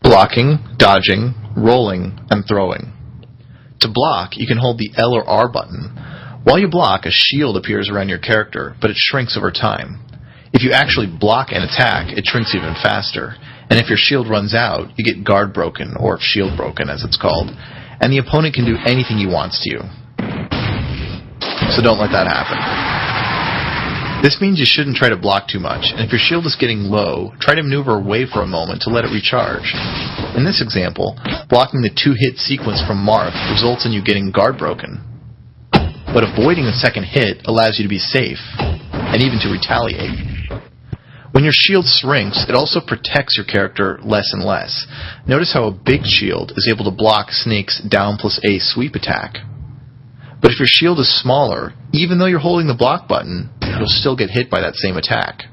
blocking, dodging, rolling, and throwing. To block, you can hold the L or R button. While you block, a shield appears around your character, but it shrinks over time. If you actually block an attack, it shrinks even faster. And if your shield runs out, you get guard broken, or shield broken as it's called, and the opponent can do anything he wants to you. So don't let that happen. This means you shouldn't try to block too much, and if your shield is getting low, try to maneuver away for a moment to let it recharge. In this example, blocking the 2-hit sequence from Marth results in you getting guard broken. But avoiding the second hit allows you to be safe, and even to retaliate. When your shield shrinks, it also protects your character less and less. Notice how a big shield is able to block Snake's down+A sweep attack. But if your shield is smaller, even though you're holding the block button, you'll still get hit by that same attack.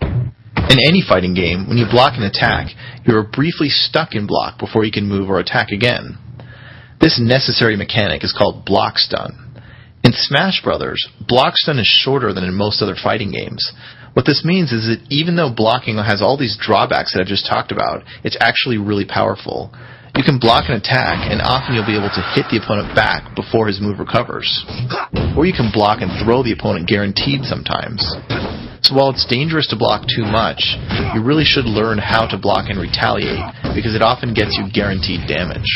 In any fighting game, when you block an attack, you are briefly stuck in block before you can move or attack again. This necessary mechanic is called block stun. In Smash Brothers, block stun is shorter than in most other fighting games. What this means is that even though blocking has all these drawbacks that I've just talked about, it's actually really powerful. You can block an attack, and often you'll be able to hit the opponent back before his move recovers. Or you can block and throw the opponent guaranteed sometimes. So while it's dangerous to block too much, you really should learn how to block and retaliate, because it often gets you guaranteed damage.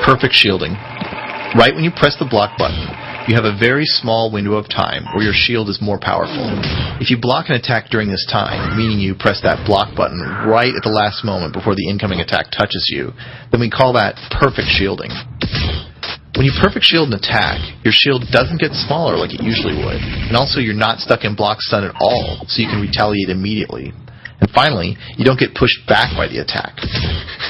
Perfect shielding. Right when you press the block button, you have a very small window of time where your shield is more powerful. If you block an attack during this time, meaning you press that block button right at the last moment before the incoming attack touches you, then we call that perfect shielding. When you perfect shield an attack, your shield doesn't get smaller like it usually would, and also you're not stuck in block stun at all, so you can retaliate immediately. And finally, you don't get pushed back by the attack.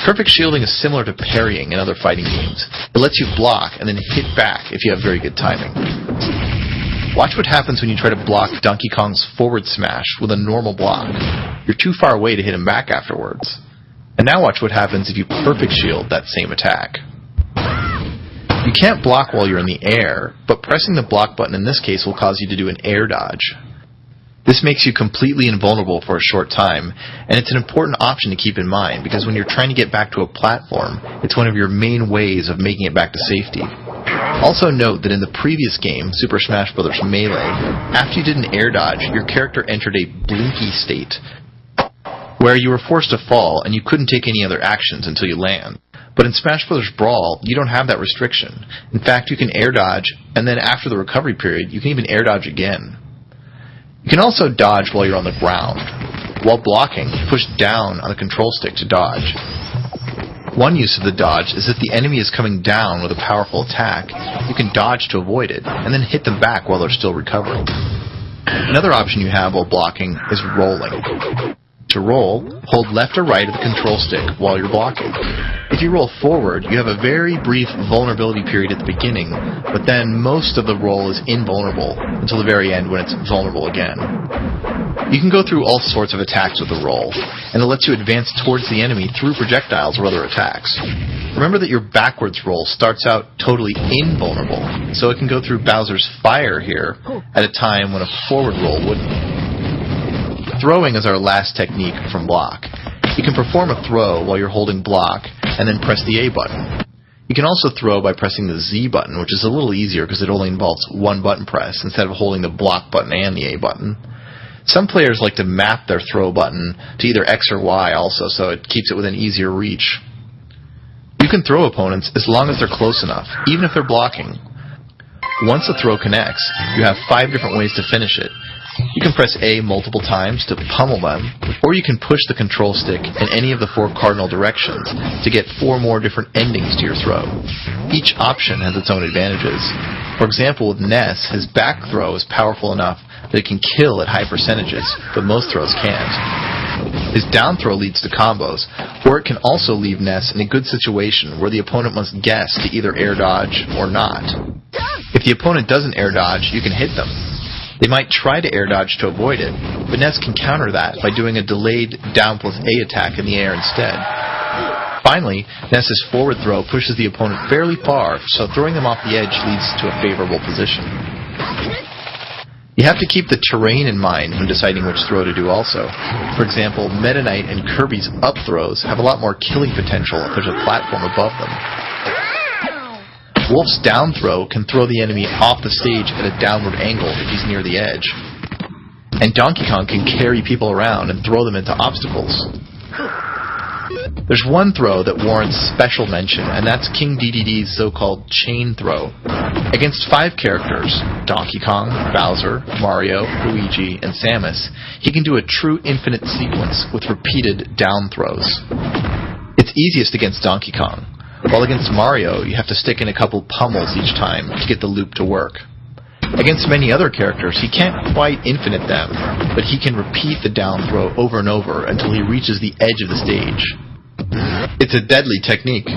Perfect shielding is similar to parrying in other fighting games. It lets you block and then hit back if you have very good timing. Watch what happens when you try to block Donkey Kong's forward smash with a normal block. You're too far away to hit him back afterwards. And now watch what happens if you perfect shield that same attack. You can't block while you're in the air, but pressing the block button in this case will cause you to do an air dodge. This makes you completely invulnerable for a short time, and it's an important option to keep in mind, because when you're trying to get back to a platform, it's one of your main ways of making it back to safety. Also note that in the previous game, Super Smash Bros. Melee, after you did an air dodge, your character entered a blinky state, where you were forced to fall and you couldn't take any other actions until you land. But in Smash Bros. Brawl, you don't have that restriction. In fact, you can air dodge, and then after the recovery period, you can even air dodge again. You can also dodge while you're on the ground. While blocking, push down on the control stick to dodge. One use of the dodge is if the enemy is coming down with a powerful attack, you can dodge to avoid it, and then hit them back while they're still recovering. Another option you have while blocking is rolling. To roll, hold left or right of the control stick while you're blocking. If you roll forward, you have a very brief vulnerability period at the beginning, but then most of the roll is invulnerable until the very end when it's vulnerable again. You can go through all sorts of attacks with the roll, and it lets you advance towards the enemy through projectiles or other attacks. Remember that your backwards roll starts out totally invulnerable, so it can go through Bowser's fire here at a time when a forward roll wouldn't. Throwing is our last technique from block. You can perform a throw while you're holding block, and then press the A button. You can also throw by pressing the Z button, which is a little easier because it only involves one button press instead of holding the block button and the A button. Some players like to map their throw button to either X or Y also, so it keeps it within easier reach. You can throw opponents as long as they're close enough, even if they're blocking. Once the throw connects, you have 5 different ways to finish it. You can press A multiple times to pummel them, or you can push the control stick in any of the 4 cardinal directions to get 4 more different endings to your throw. Each option has its own advantages. For example, with Ness, his back throw is powerful enough that it can kill at high percentages, but most throws can't. His down throw leads to combos, or it can also leave Ness in a good situation where the opponent must guess to either air dodge or not. If the opponent doesn't air dodge, you can hit them. They might try to air dodge to avoid it, but Ness can counter that by doing a delayed down+A attack in the air instead. Finally, Ness's forward throw pushes the opponent fairly far, so throwing them off the edge leads to a favorable position. You have to keep the terrain in mind when deciding which throw to do also. For example, Meta Knight and Kirby's up throws have a lot more killing potential if there's a platform above them. Wolf's down throw can throw the enemy off the stage at a downward angle if he's near the edge. And Donkey Kong can carry people around and throw them into obstacles. There's one throw that warrants special mention, and that's King DDD's so-called chain throw. Against 5 characters, Donkey Kong, Bowser, Mario, Luigi, and Samus, he can do a true infinite sequence with repeated down throws. It's easiest against Donkey Kong, while against Mario, you have to stick in a couple pummels each time to get the loop to work. Against many other characters, he can't quite infinite them, but he can repeat the down throw over and over until he reaches the edge of the stage. It's a deadly technique.